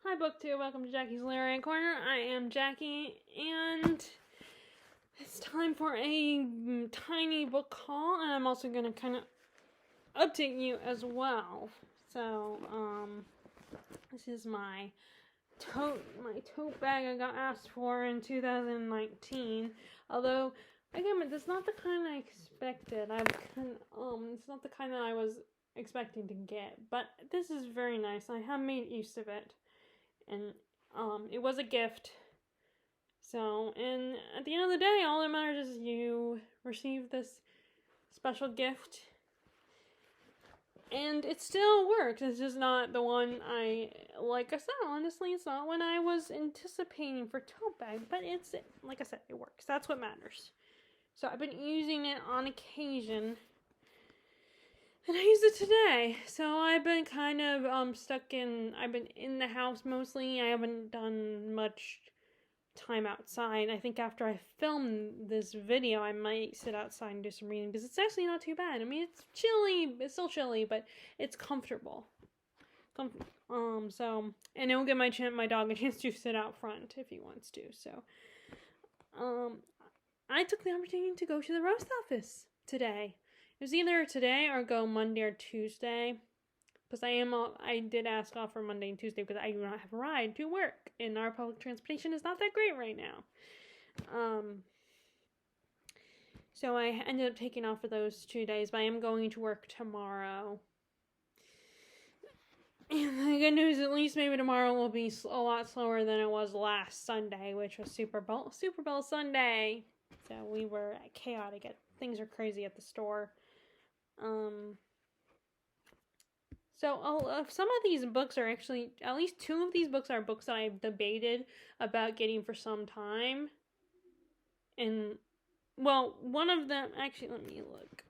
Hi BookTube, welcome to Jackie's Literary Corner. I am Jackie, and it's time for a tiny book haul, and I'm also going to kind of update you as well. So, this is my tote bag I got asked for in 2019, although, again, it's not the kind I expected. It's not the kind that I was expecting to get, but this is very nice. I have made use of it. And it was a gift. So, and at the end of the day, all that matters is you receive this special gift. And it still works. It's just not the one like I said, honestly, it's not one I was anticipating for tote bag. But it's, like I said, it works. That's what matters. So I've been using it on occasion. And I used it today. So I've been kind of I've been in the house mostly. I haven't done much time outside. I think after I film this video, I might sit outside and do some reading because it's actually not too bad. I mean, it's chilly. It's still chilly, but it's comfortable. And it'll give my dog a chance to sit out front if he wants to. So, I took the opportunity to go to the roast office today. It was either today or go Monday or Tuesday, because I did ask off for Monday and Tuesday because I do not have a ride to work, and our public transportation is not that great right now. So I ended up taking off for those 2 days, but I am going to work tomorrow. And the good news, at least maybe tomorrow will be a lot slower than it was last Sunday, which was Super Bowl Sunday. So we were chaotic. Things are crazy at the store. So some of these books are actually, at least 2 of these books are books that I've debated about getting for some time. And, well, one of them, actually, let me look.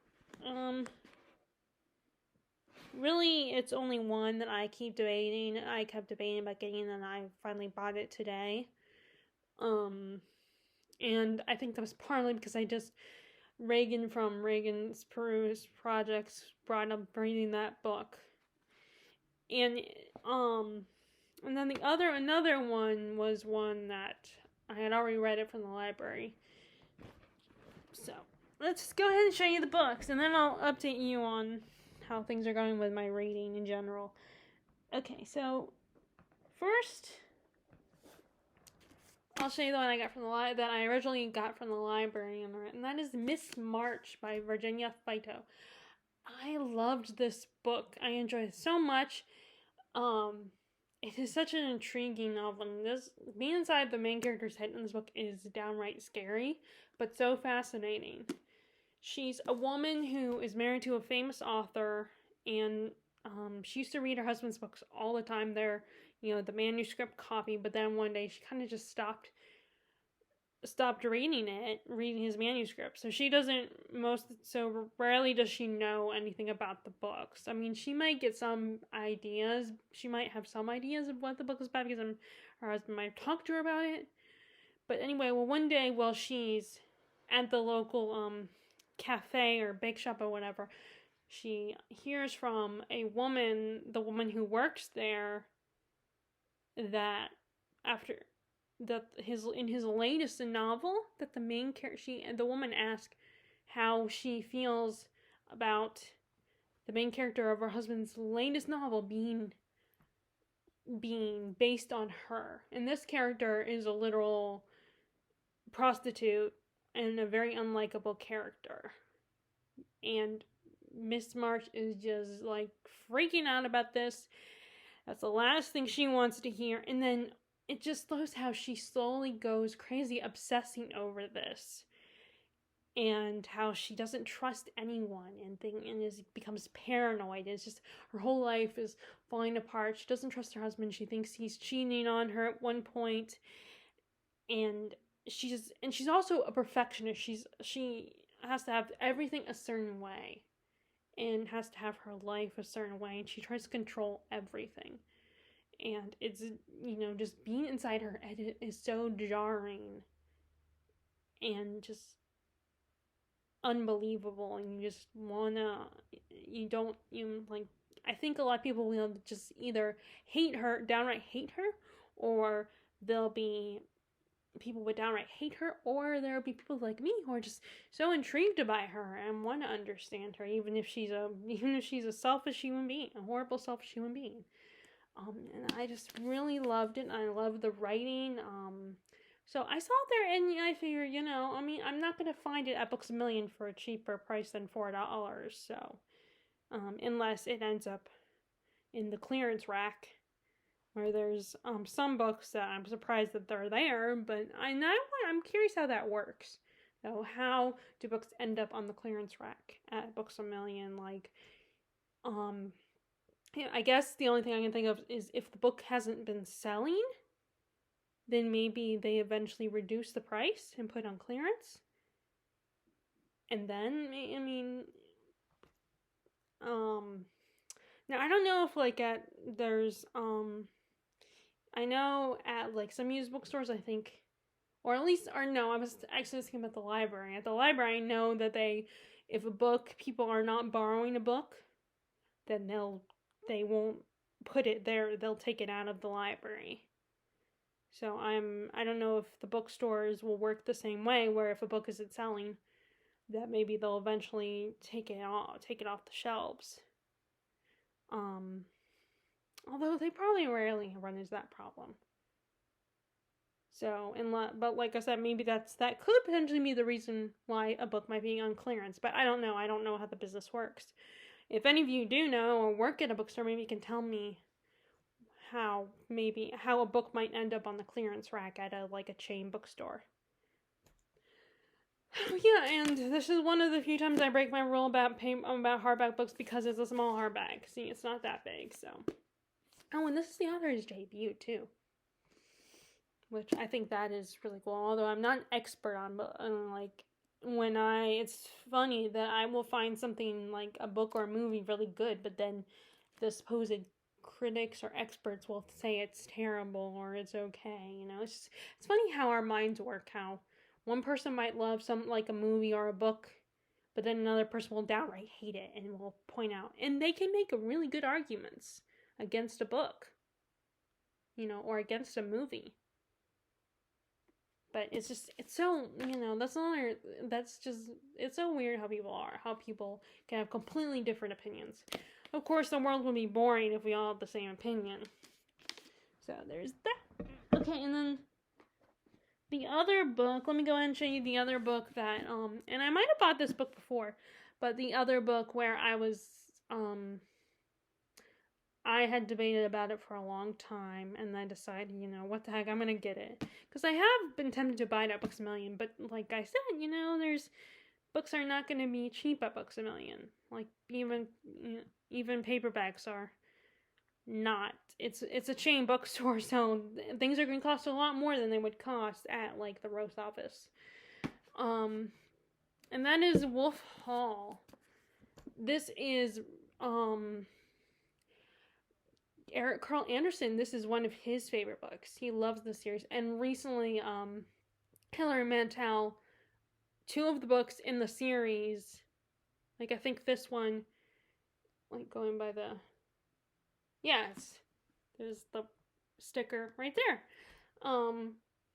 Really, it's only one that I kept debating about getting, and I finally bought it today. And I think that was partly because Reagan from Reagan's Peruse Projects brought up reading that book. And then another one was one that I had already read it from the library. So, let's go ahead and show you the books, and then I'll update you on how things are going with my reading in general. Okay, so first, I'll show you the one I got from that I originally got from the library, and that is Miss March by Virginia Fito. I loved this book. I enjoyed it so much. It is such an intriguing novel. And being inside the main character's head in this book is downright scary, but so fascinating. She's a woman who is married to a famous author, and she used to read her husband's books all the time. They're, the manuscript copy, but then one day she kind of just stopped reading his manuscript. So rarely does she know anything about the books. I mean, she might get some ideas. She might have some ideas of what the book is about because her husband might have talked to her about it. But anyway, one day while she's at the local cafe or bake shop or whatever, she hears from the woman who works there, that in his latest novel, that the woman asked how she feels about the main character of her husband's latest novel being based on her. And this character is a literal prostitute and a very unlikable character. And Miss March is just like freaking out about this. That's the last thing she wants to hear. And then it just shows how she slowly goes crazy obsessing over this. And how she doesn't trust anyone and becomes paranoid. It's just her whole life is falling apart. She doesn't trust her husband. She thinks he's cheating on her at one point. And she's also a perfectionist. She has to have everything a certain way. And has to have her life a certain way, and she tries to control everything. And it's, just being inside her head is so jarring and just unbelievable, and I think a lot of people will just either downright hate her, or there'll be people would downright hate her, or there'll be people like me who are just so intrigued by her and want to understand her, even if she's a selfish human being, a horrible selfish human being. And I just really loved it. I loved the writing. So I saw it there, and I figured, I'm not going to find it at Books A Million for a cheaper price than $4. So, unless it ends up in the clearance rack, where there's some books that I'm surprised that they're there, but I'm curious how that works. So how do books end up on the clearance rack at Books A Million? Like, I guess the only thing I can think of is if the book hasn't been selling, then maybe they eventually reduce the price and put it on clearance. And then, now I don't know if there's, I know at like some used bookstores, I think, or no, I was actually thinking about the library. At the library, I know that if people are not borrowing a book, then they won't put it there. They'll take it out of the library. So I don't know if the bookstores will work the same way, where if a book isn't selling, that maybe they'll eventually take it off the shelves. Although they probably rarely run into that problem. So, but like I said, maybe that could potentially be the reason why a book might be on clearance. But I don't know. I don't know how the business works. If any of you do know or work at a bookstore, maybe you can tell me how a book might end up on the clearance rack at a chain bookstore. Yeah, and this is one of the few times I break my rule about hardback books, because it's a small hardback. See, it's not that big, so. Oh, and this is the author's debut too, which I think that is really cool. Although I'm not an expert on, it's funny that I will find something like a book or a movie really good, but then the supposed critics or experts will say it's terrible or it's okay. It's funny how our minds work. How one person might love a movie or a book, but then another person will downright hate it and will point out, and they can make really good arguments against a book, or against a movie. But it's so, it's so weird how people can have completely different opinions. Of course, the world would be boring if we all had the same opinion. So there's that. Okay, and then the other book, let me go ahead and show you the other book that, and I might have bought this book before, but the other book where I had debated about it for a long time, and I decided, what the heck, I'm gonna get it. Because I have been tempted to buy it at Books A Million, but like I said, there's books are not gonna be cheap at Books A Million. Like, even paperbacks are not. It's a chain bookstore, so things are gonna cost a lot more than they would cost at, like, the Roast office. And that is Wolf Hall. This is, Eric Carl Anderson. This is one of his favorite books. He loves the series. And recently, Hilary Mantel, 2 of the books in the series, I think this one, going by the, yes, there's the sticker right there.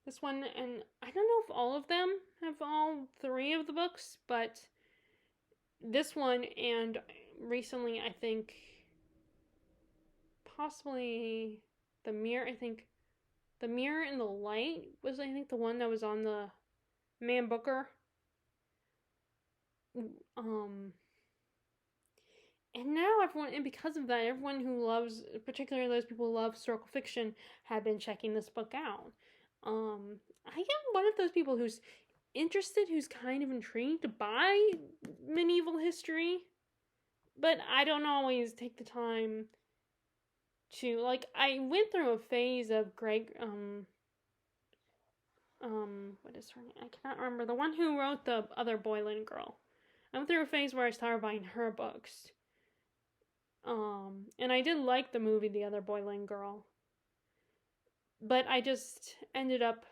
This one, and I don't know if all of them have all 3 of the books, but this one, and recently, I think, possibly The Mirror, The Mirror and the Light was, the one that was on the Man Booker. And now and because of that, everyone who loves, particularly those people who love historical fiction, have been checking this book out. I am one of those people who's interested, who's kind of intrigued by medieval history, but I don't always take the time to, I went through a phase of Greg, what is her name? I cannot remember. The one who wrote The Other Boylan Girl. I went through a phase where I started buying her books. And I did like the movie The Other Boylan Girl. But I just ended up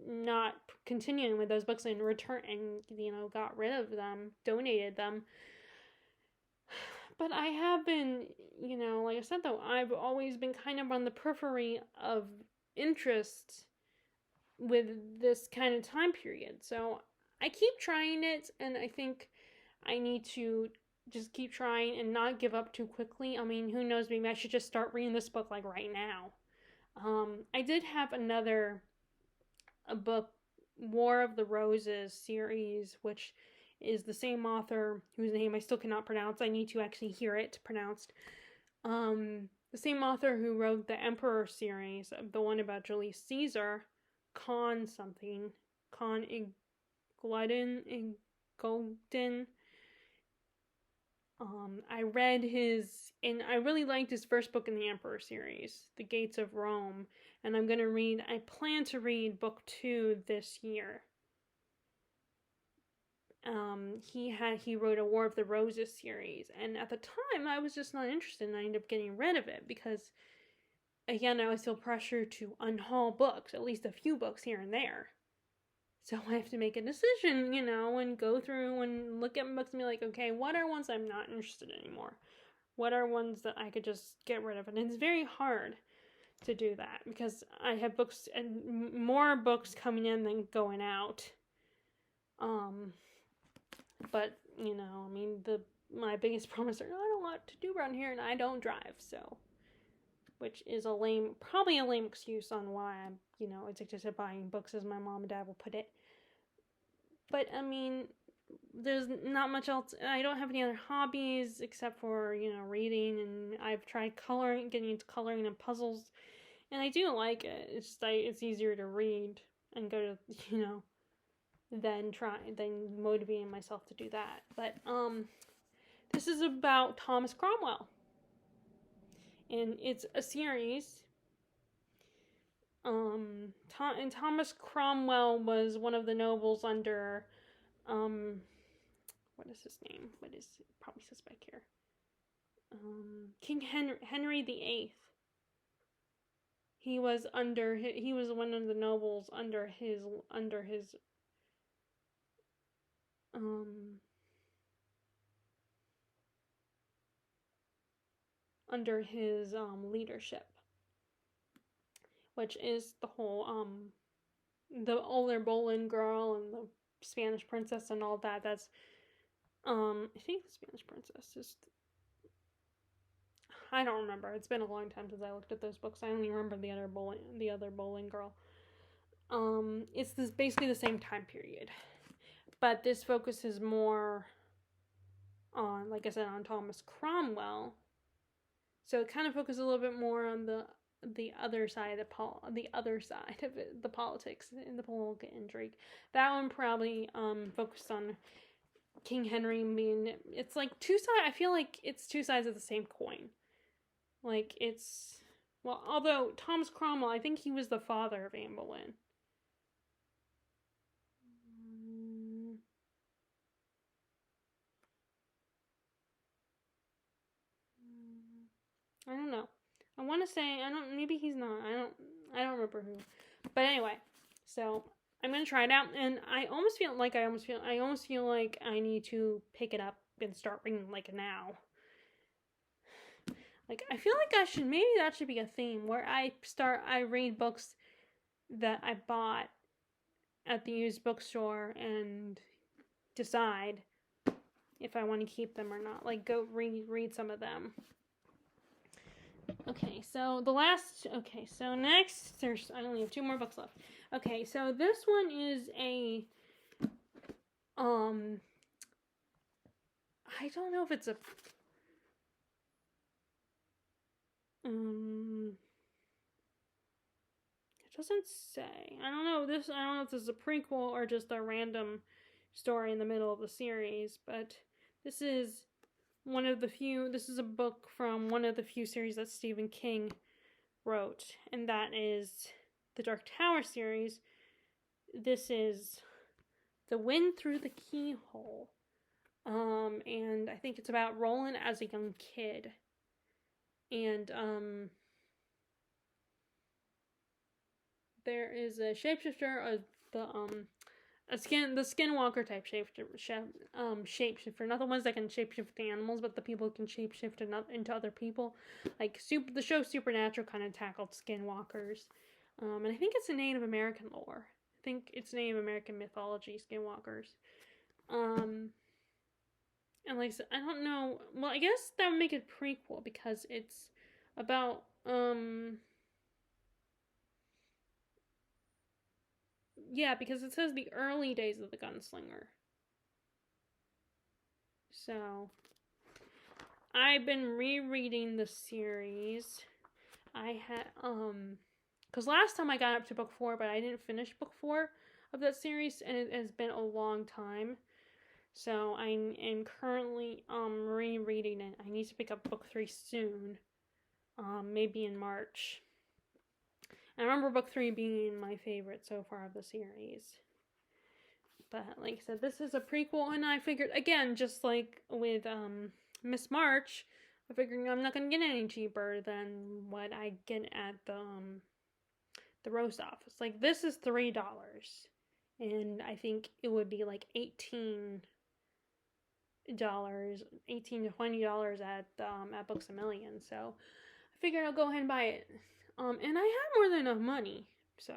not continuing with those books and got rid of them, donated them. But I have been, like I said though, I've always been kind of on the periphery of interest with this kind of time period. So I keep trying it, and I think I need to just keep trying and not give up too quickly. I mean, who knows? Maybe I should just start reading this book like right now. I did have a book, War of the Roses series, which is the same author whose name I still cannot pronounce. I need to actually hear it pronounced. The same author who wrote the Emperor series, the one about Julius Caesar, Con something, Con Igolden. I read his, and I really liked his first book in the Emperor series, The Gates of Rome, and I plan to read book 2 this year. He wrote a War of the Roses series, and at the time I was just not interested, and I ended up getting rid of it because, again, I always feel pressure to unhaul books, at least a few books here and there. So I have to make a decision, and go through and look at books and be like, okay, what are ones I'm not interested in anymore? What are ones that I could just get rid of? And it's very hard to do that because I have books and more books coming in than going out. But I mean, my biggest problem is I don't know what to do around here, and I don't drive, so, which is probably a lame excuse on why I'm addicted to buying books, as my mom and dad will put it. But I mean, there's not much else. I don't have any other hobbies except for reading, and I've tried getting into coloring and puzzles, and I do like it. It's just it's easier to read and go to than motivating myself to do that. But this is about Thomas Cromwell, and it's a series. And Thomas Cromwell was one of the nobles under what is his name? What is it? Probably says back here. King Henry VIII. He was one of the nobles under his leadership, which is the whole the older Boleyn girl and the Spanish princess and all that. That's I think the Spanish princess is, I don't remember. It's been a long time since I looked at those books. I only remember the other Boleyn girl. It's basically the same time period, but this focuses more on, like I said, on Thomas Cromwell. So it kind of focuses a little bit more on the other side of the politics and the political intrigue. That one probably focused on King Henry being, it's like two sides. I feel like it's two sides of the same coin. Like although Thomas Cromwell, I think he was the father of Anne Boleyn. I don't know. I want to say maybe he's not. I don't remember who. But anyway, so I'm going to try it out, and I almost feel like I need to pick it up and start reading like now. Like, I feel like maybe that should be a theme where I read books that I bought at the used bookstore and decide if I want to keep them or not. Like, go read some of them. Okay, so next, I only have 2 more books left. Okay, so this one is I don't know if it's a, it doesn't say. I don't know if this is a prequel or just a random story in the middle of the series, but this is a book from one of the few series that Stephen King wrote, and that is the Dark Tower series. This is The Wind Through the Keyhole. And I think it's about Roland as a young kid. And there is a shapeshifter, the Skinwalker type shapeshifter, not the ones that can shapeshift the animals, but the people who can shapeshift into other people. Like the show Supernatural kind of tackled Skinwalkers, and I think it's a Native American lore. I think it's Native American mythology, Skinwalkers. And like I said, I don't know. Well, I guess that would make it prequel because it's about yeah, because it says the early days of the gunslinger. So I've been rereading the series. I had because last time I got up to book 4, but I didn't finish book 4 of that series, and it has been a long time. So I am currently rereading it. I need to pick up book 3 soon, maybe in March. I remember book 3 being my favorite so far of the series. But like I said, this is a prequel, and I figured, again, just like with Miss March, I figured I'm not going to get any cheaper than what I get at the roast office. Like, this is $3, and I think it would be like $18 to $20 at Books A Million. So I figured I'll go ahead and buy it. And I have more than enough money, so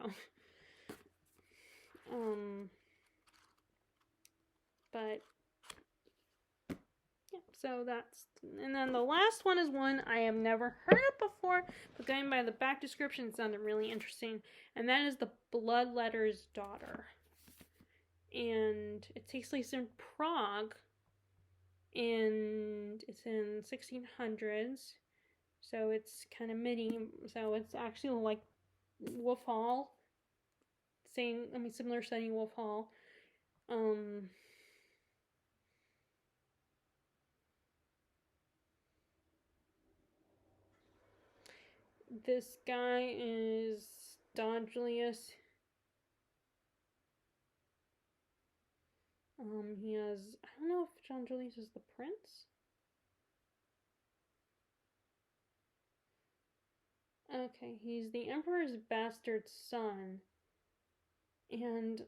but yeah, so that's, and then the last one is one I have never heard of before, but going by the back description, it sounded really interesting, and that is The Bloodletter's Daughter. And it takes place in Prague, and it's in 1600s, so it's kind of medieval, so it's actually like Wolf Hall, similar setting Wolf Hall. This guy is Don Julius. He has, I don't know if John Julius is the prince. Okay, he's the Emperor's bastard son. And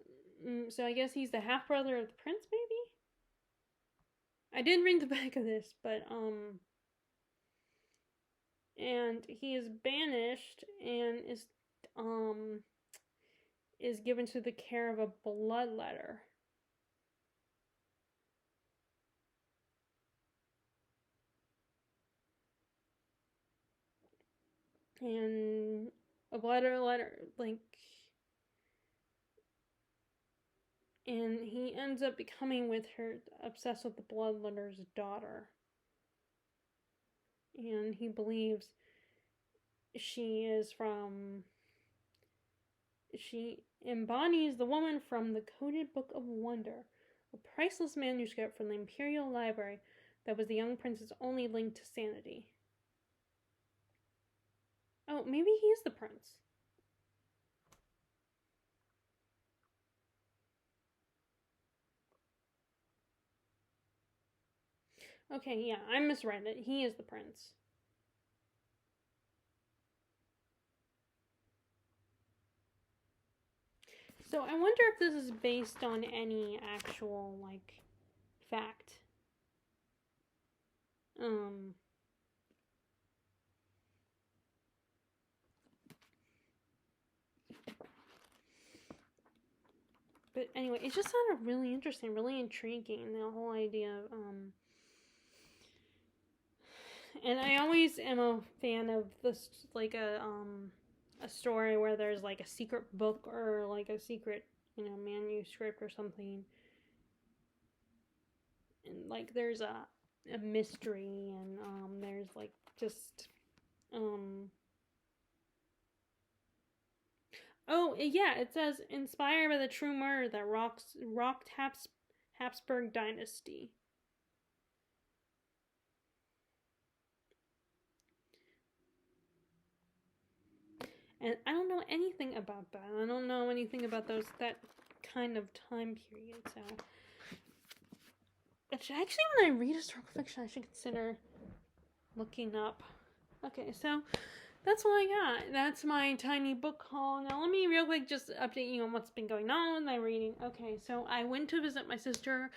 so I guess he's the half-brother of the prince, maybe? I didn't read the back of this, but, and he is banished and is given to the care of a bloodletter. And a letter, like, and he ends up becoming obsessed with the bloodletter's daughter. And he believes she embodies the woman from the Coded Book of Wonder, a priceless manuscript from the Imperial Library that was the young prince's only link to sanity. Oh, maybe he is the prince. Okay, yeah, I misread it. He is the prince. So I wonder if this is based on any actual, like, fact. But anyway, it just sounded really interesting, really intriguing, the whole idea of, and I always am a fan of this, like, a story where there's, like, a secret book or, like, a secret, manuscript or something. And, like, there's a mystery, and, there's, like, just, oh, yeah, it says, inspired by the true murder that rocked Habsburg dynasty. And I don't know anything about that. I don't know anything about that kind of time period, so. Actually, when I read historical fiction, I should consider looking up. Okay, so that's all I got. That's my tiny book haul. Now, let me real quick just update you on what's been going on with my reading. Okay, so I went to visit my sister,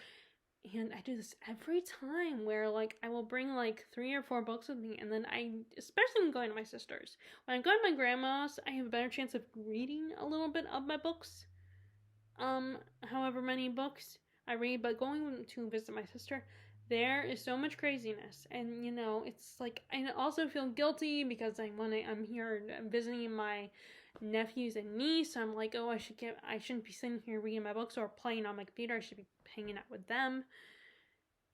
and I do this every time where, like, I will bring, like, 3 or 4 books with me, and then especially when going to my sister's. When I go to my grandma's, I have a better chance of reading a little bit of my books. However many books I read, but going to visit my sister, there is so much craziness, and it's like I also feel guilty because I'm here visiting my nephews and niece. I'm like, oh, I shouldn't be sitting here reading my books or playing on my computer. I should be hanging out with them,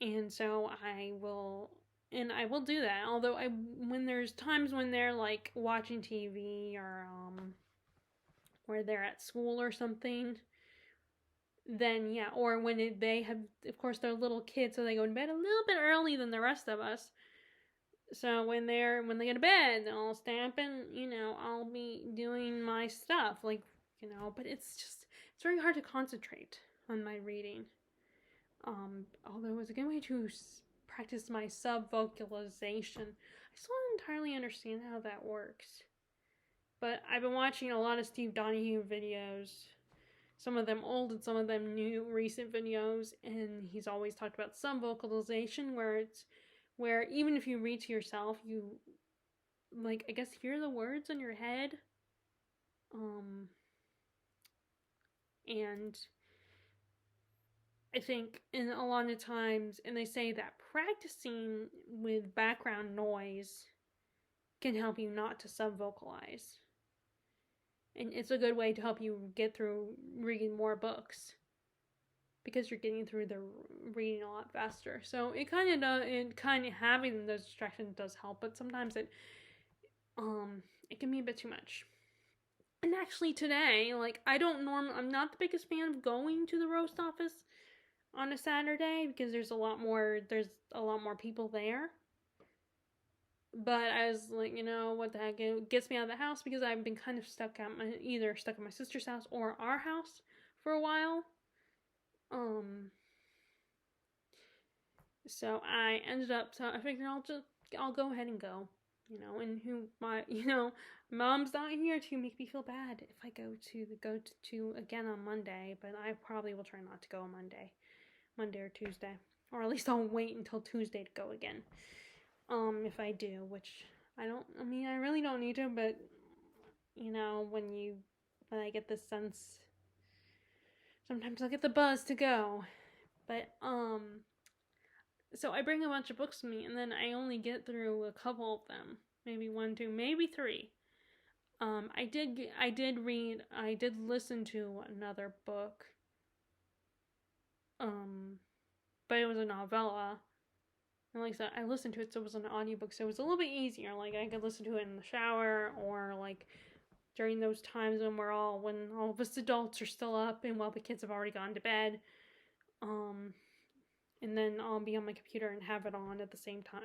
and so I will do that. Although when there's times when they're like watching TV or they're at school or something, then yeah, or when they have, of course, they're little kids, so they go to bed a little bit early than the rest of us. So when they go to bed, I'll stay up and I'll be doing my stuff, like but it's very hard to concentrate on my reading. Although it's a good way to practice my sub vocalization, I still don't entirely understand how that works. But I've been watching a lot of Steve Donahue videos, some of them old and some of them new, recent videos, and he's always talked about sub vocalization, where even if you read to yourself, you like, I guess, hear the words in your head. And I think in a lot of times, and they say that practicing with background noise can help you not to sub vocalize. And it's a good way to help you get through reading more books, because you're getting through the reading a lot faster. So it kind of having those distractions does help, but sometimes it can be a bit too much. And actually today, like, I'm not the biggest fan of going to the roast office on a Saturday because there's a lot more people there. But I was like, what the heck, it gets me out of the house because I've been kind of either stuck at my sister's house or our house for a while. So I figured I'll go ahead and go, and mom's not here to make me feel bad if I go to again on Monday, but I probably will try not to go on Monday or Tuesday, or at least I'll wait until Tuesday to go again. If I do, which I really don't need to, but when I get this sense, sometimes I'll get the buzz to go. But so I bring a bunch of books with me, and then I only get through a couple of them, maybe 1, 2, maybe 3. I did listen to another book, but it was a novella. And like I said, I listened to it, so it was an audiobook, so it was a little bit easier. Like, I could listen to it in the shower, or like during those times when all of us adults are still up and while the kids have already gone to bed. And then I'll be on my computer and have it on at the same time.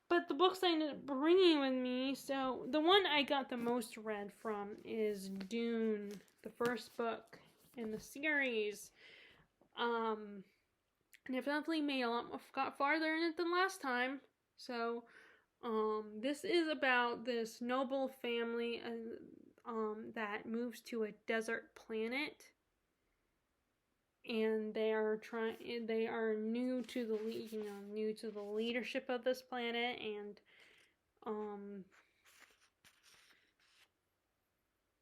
But the books I ended up bringing with me, so the one I got the most read from is Dune, the first book in the series. And I've definitely got farther in it than last time. So, this is about this noble family that moves to a desert planet, and they are new to the leadership of this planet,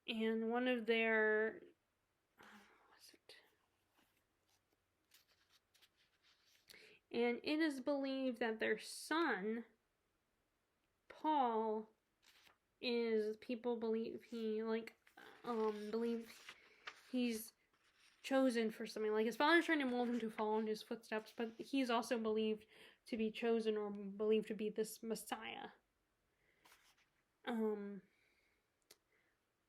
and one of their and it is believed that their son Paul believe he's chosen for something. Like, his father's trying to mold him to follow in his footsteps, but he's also believed to be chosen or believed to be this Messiah.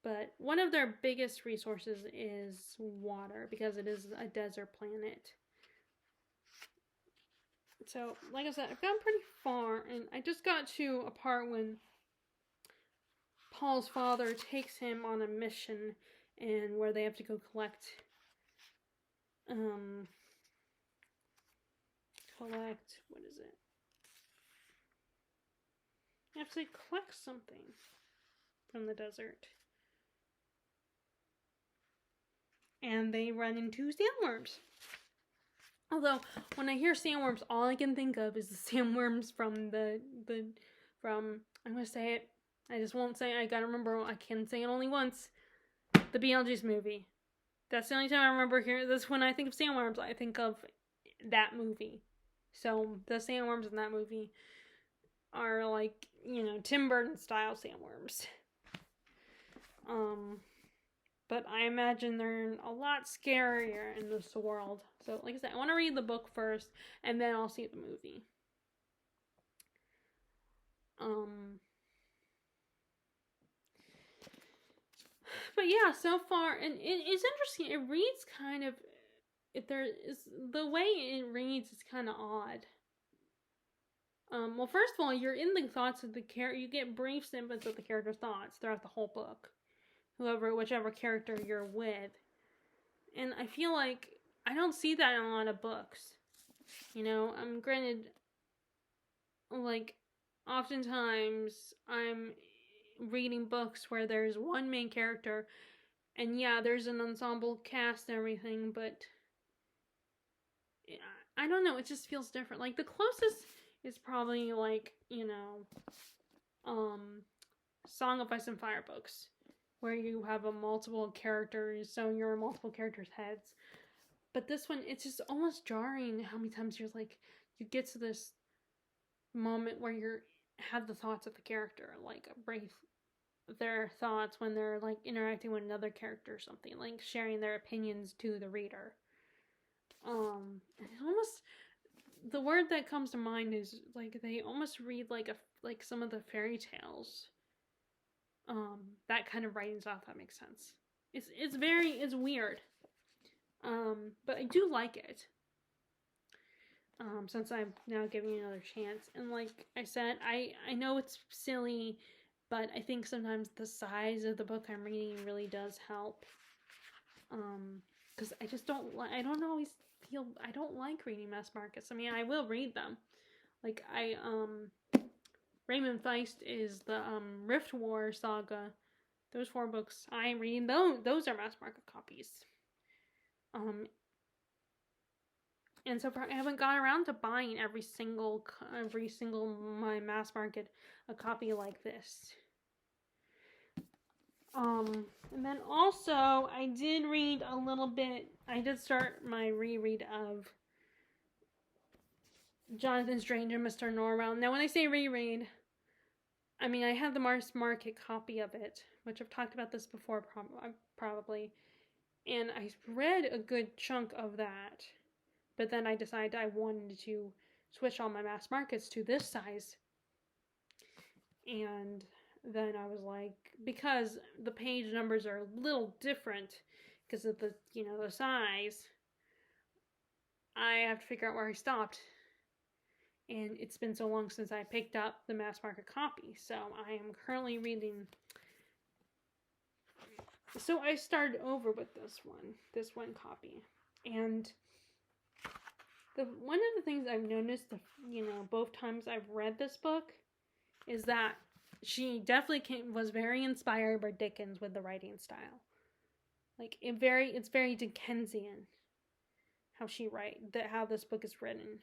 But one of their biggest resources is water, because it is a desert planet. So, like I said, I've gotten pretty far, and I just got to a part when Paul's father takes him on a mission, and where they have to go collect what is it? actually collects something from the desert. And they run into sandworms. Although, when I hear sandworms, all I can think of is the sandworms from I'm going to say it. I just won't say it. I gotta remember, I can say it only once. The Beetlejuice movie. That's the only time I remember hearing this. When I think of sandworms, I think of that movie. So, the sandworms in that movie are like, Tim Burton style sandworms. But I imagine they're a lot scarier in this world. So, like I said, I want to read the book first, and then I'll see the movie. But yeah, so far, and it's interesting. It reads kind of, the way it reads is kind of odd. Well, first of all, you're in the thoughts of the character. You get brief snippets of the character's thoughts throughout the whole book. Whichever character you're with. And I feel like I don't see that in a lot of books. Granted, like, oftentimes I'm reading books where there's one main character, and yeah, there's an ensemble cast and everything, but I don't know, it just feels different. Like, the closest is probably, like, Song of Ice and Fire books, where you have multiple characters, so you're in multiple characters' heads. But this one, it's just almost jarring how many times you get to this moment where you have the thoughts of the character, like brief their thoughts when they're like interacting with another character or something, like sharing their opinions to the reader. It's almost, the word that comes to mind is like they almost read like some of the fairy tales. That kind of writing style, if that makes sense. It's weird. But I do like it. Since I'm now giving you another chance. And like I said, I know it's silly, but I think sometimes the size of the book I'm reading really does help. Because I don't like reading mass markets. I mean, I will read them. Like, Raymond Feist is the Rift War saga. Those 4 books I'm reading, those are mass market copies. And so far I haven't got around to buying every single my mass market a copy like this. And then also I did read a little bit. I did start my reread of Jonathan Strange and Mr. Norwell. Now, when I say reread, I mean I have the mass market copy of it, which I've talked about this before probably, and I read a good chunk of that. But then I decided I wanted to switch all my mass markets to this size. And then I was like, because the page numbers are a little different because of the size, I have to figure out where I stopped. And it's been so long since I picked up the mass market copy. So I am currently reading. So I started over with this one copy. And one of the things I've noticed, both times I've read this book, is that she definitely was very inspired by Dickens with the writing style. Like, it's very Dickensian how this book is written.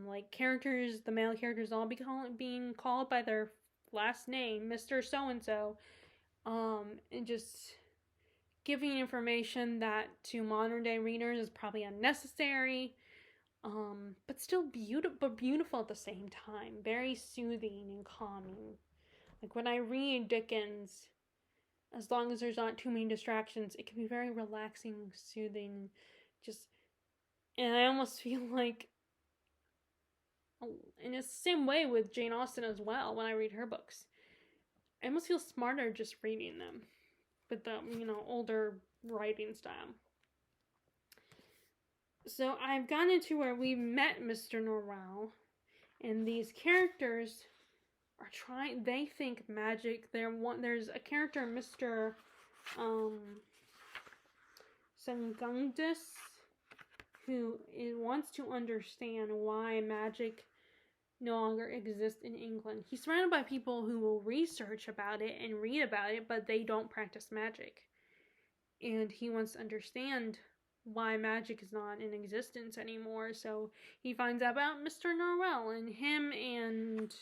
Like, the male characters all being called by their last name, Mr. So-and-so, and just giving information that to modern day readers is probably unnecessary, but still beautiful at the same time. Very soothing and calming. Like, when I read Dickens, as long as there's not too many distractions, it can be very relaxing, soothing, and I almost feel like, and it's the same way with Jane Austen as well. When I read her books, I almost feel smarter just reading them with the older writing style. So I've gotten to where we've met Mr. Norwell, and these characters are they think magic. There's a character, Mr. Sengundus, who wants to understand why magic no longer exist in England. He's surrounded by people who will research about it and read about it, but they don't practice magic. And he wants to understand why magic is not in existence anymore. So he finds out about Mr. Norwell, and him and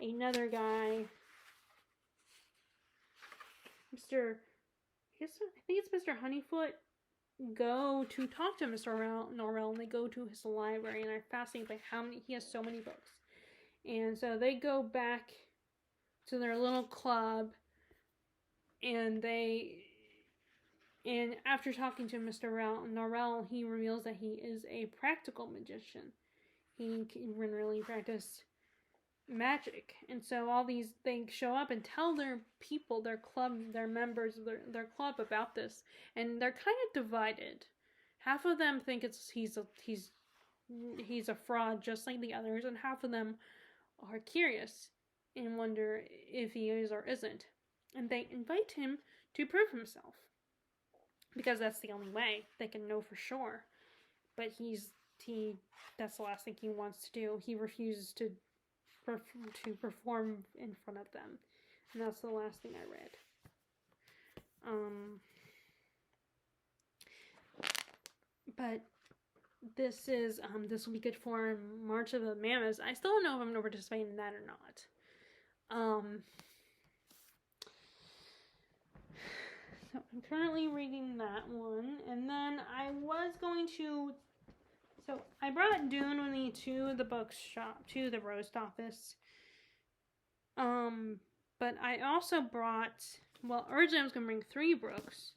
another guy, I think it's Mr. Honeyfoot, go to talk to Mr. Norwell, and they go to his library and are fascinated by how many, he has so many books. And so they go back to their little club, and after talking to Mr. Norwell, he reveals that he is a practical magician. He can really practice magic. And so all these things show up and tell their people, their club, their members of their club about this. And they're kind of divided. Half of them think he's a fraud just like the others, and half of them are curious and wonder if he is or isn't. And they invite him to prove himself, because that's the only way they can know for sure. But that's the last thing he wants to do. He refuses to perform in front of them. And that's the last thing I read. But this will be good for March of the Mammoths. I still don't know if I'm going to participate in that or not. So I'm currently reading that one, and then I was going to. So I brought Dune with me to the bookshop, to the roast office. But I also brought. Well, originally I was going to bring three books.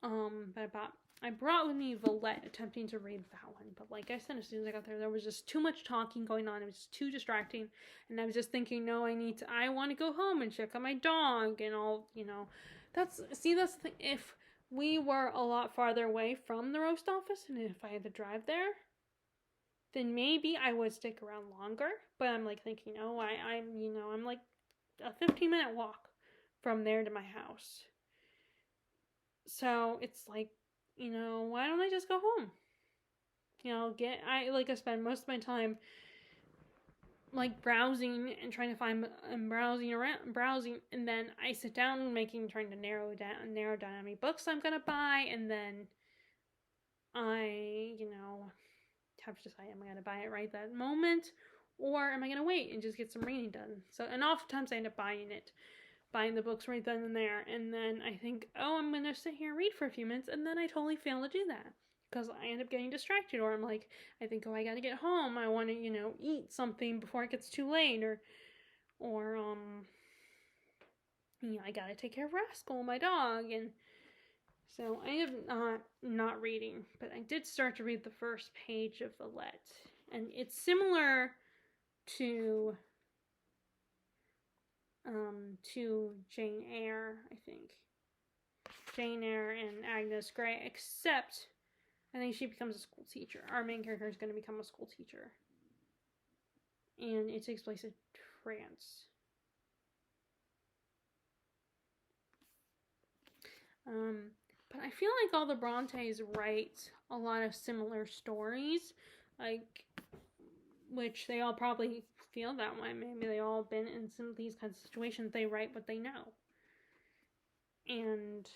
But I brought with me Valette, attempting to read that one. But like I said, as soon as I got there was just too much talking going on. It was too distracting. And I was just thinking, no, I want to go home and check on my dog and all, That's the thing. If we were a lot farther away from the roast office, and if I had to drive there, then maybe I would stick around longer. But I'm like thinking, I'm like a 15-minute walk from there to my house. So it's like, why don't I just go home? I spend most of my time like browsing and trying to find browsing, and then I sit down trying to narrow down how many books I'm gonna buy, and then I have to decide, am I gonna buy it right that moment, or am I gonna wait and just get some reading done? So, and oftentimes I end up buying the books right then and there, and then I think, I'm gonna sit here and read for a few minutes, and then I totally fail to do that because I end up getting distracted, or I'm like, I think, I gotta get home, I want to eat something before it gets too late, or I gotta take care of Rascal, my dog, and so I am not reading, but I did start to read the first page of Valette, and it's similar to Jane Eyre, I think. Jane Eyre and Agnes Grey, except I think she becomes a school teacher. Our main character is going to become a school teacher. And it takes place in France. But I feel like all the Brontes write a lot of similar stories, which they all probably feel that way. Maybe they all been in some of these kinds of situations. They write what they know. And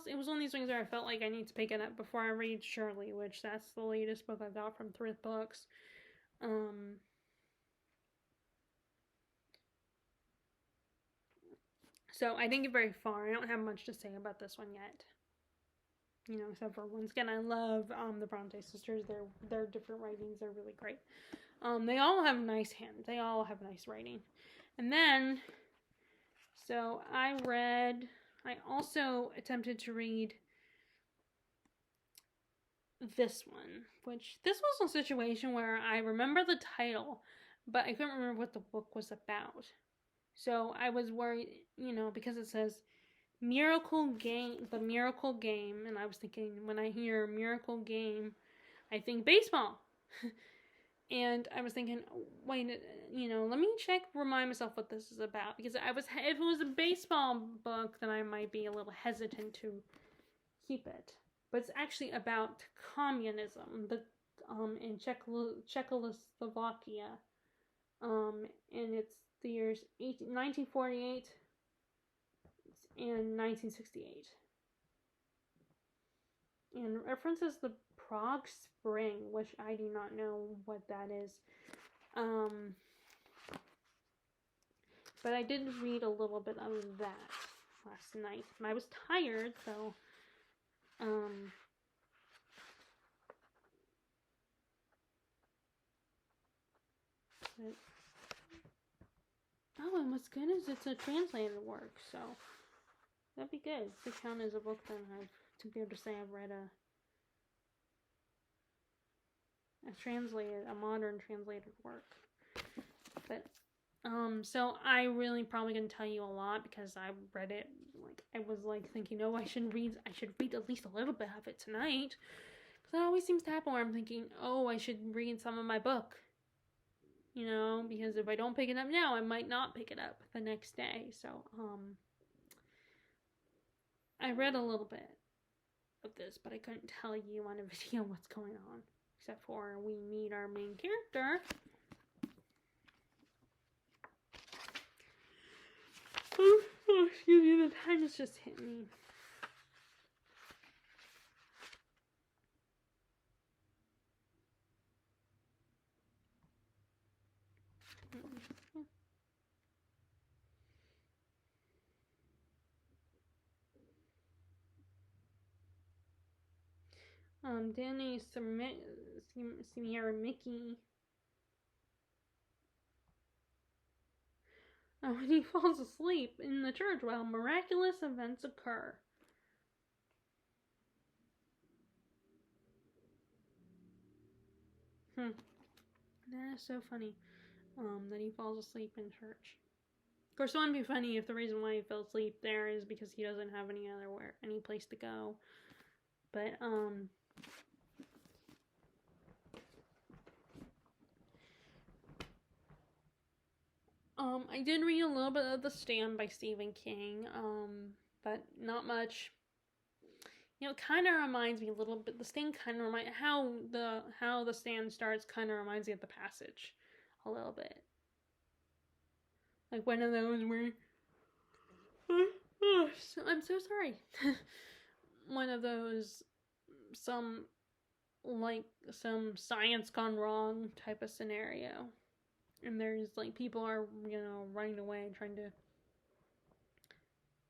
it was one of these things where I felt like I need to pick it up before I read Shirley, which that's the latest book I got from Thrift Books. So I didn't get very far. I don't have much to say about this one yet. Except for, once again, I love the Bronte sisters. Their different writings are really great. They all have nice hands. They all have nice writing. And then, so I also attempted to read this one, which this was a situation where I remember the title, but I couldn't remember what the book was about. So I was worried, because it says the Miracle Game, and I was thinking, when I hear Miracle Game, I think baseball. And I was thinking, wait, let me remind myself what this is about, because if it was a baseball book, then I might be a little hesitant to keep it. but it's actually about communism, in Czechoslovakia, and it's the years 1948 and 1968, and references the Prague Spring, which I do not know what that is. But I did read a little bit of that last night, and I was tired, so but, and what's good is it's a translated work, so that'd be good to count as a book then, to be able to say I've read a modern translated work. But so I really probably gonna tell you a lot because I read it, like I was like thinking, oh, I should read at least a little bit of it tonight, because that always seems to happen where I'm thinking, oh, I should read some of my book, because if I don't pick it up now, I might not pick it up the next day. So I read a little bit of this, but I couldn't tell you on a video what's going on, except for we meet our main character. Oh, excuse me, the time has just hit me. Danny Sierra Mickey. When he falls asleep in the church while miraculous events occur. That is so funny. That he falls asleep in church. Of course, it wouldn't be funny if the reason why he fell asleep there is because he doesn't have any place to go. But I did read a little bit of The Stand by Stephen King, but not much. It kind of reminds me a little bit. The Stand kind of reminds how the Stand starts. Kind of reminds me of The Passage, a little bit. Like one of those where, I'm so sorry. One of those some science gone wrong type of scenario. And there's like people are, running away trying to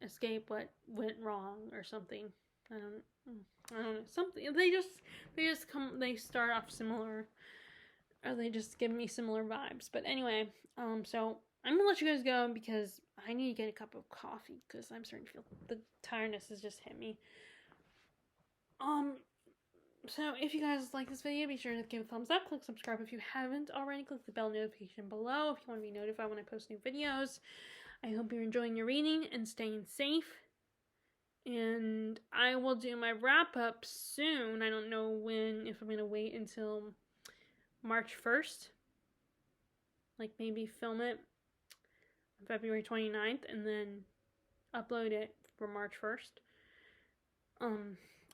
escape what went wrong or something. I don't know. Something they start off similar, or they just give me similar vibes. But anyway, so I'm gonna let you guys go because I need to get a cup of coffee because I'm starting to feel the tiredness has just hit me. So if you guys like this video, be sure to give it a thumbs up, click subscribe if you haven't already, click the bell notification below if you want to be notified when I post new videos. I hope you're enjoying your reading and staying safe. And I will do my wrap up soon. I don't know if I'm going to wait until March 1st. Like maybe film it on February 29th and then upload it for March 1st.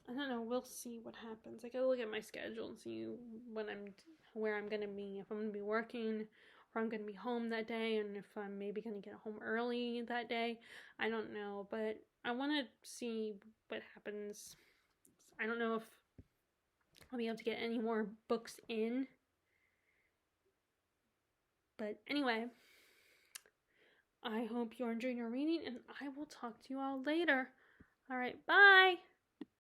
I don't know. We'll see what happens. I gotta look at my schedule and see where I'm gonna be. If I'm gonna be working, or I'm gonna be home that day, and if I'm maybe gonna get home early that day. I don't know, but I want to see what happens. I don't know if I'll be able to get any more books in. But anyway, I hope you're enjoying your reading, and I will talk to you all later. All right, bye!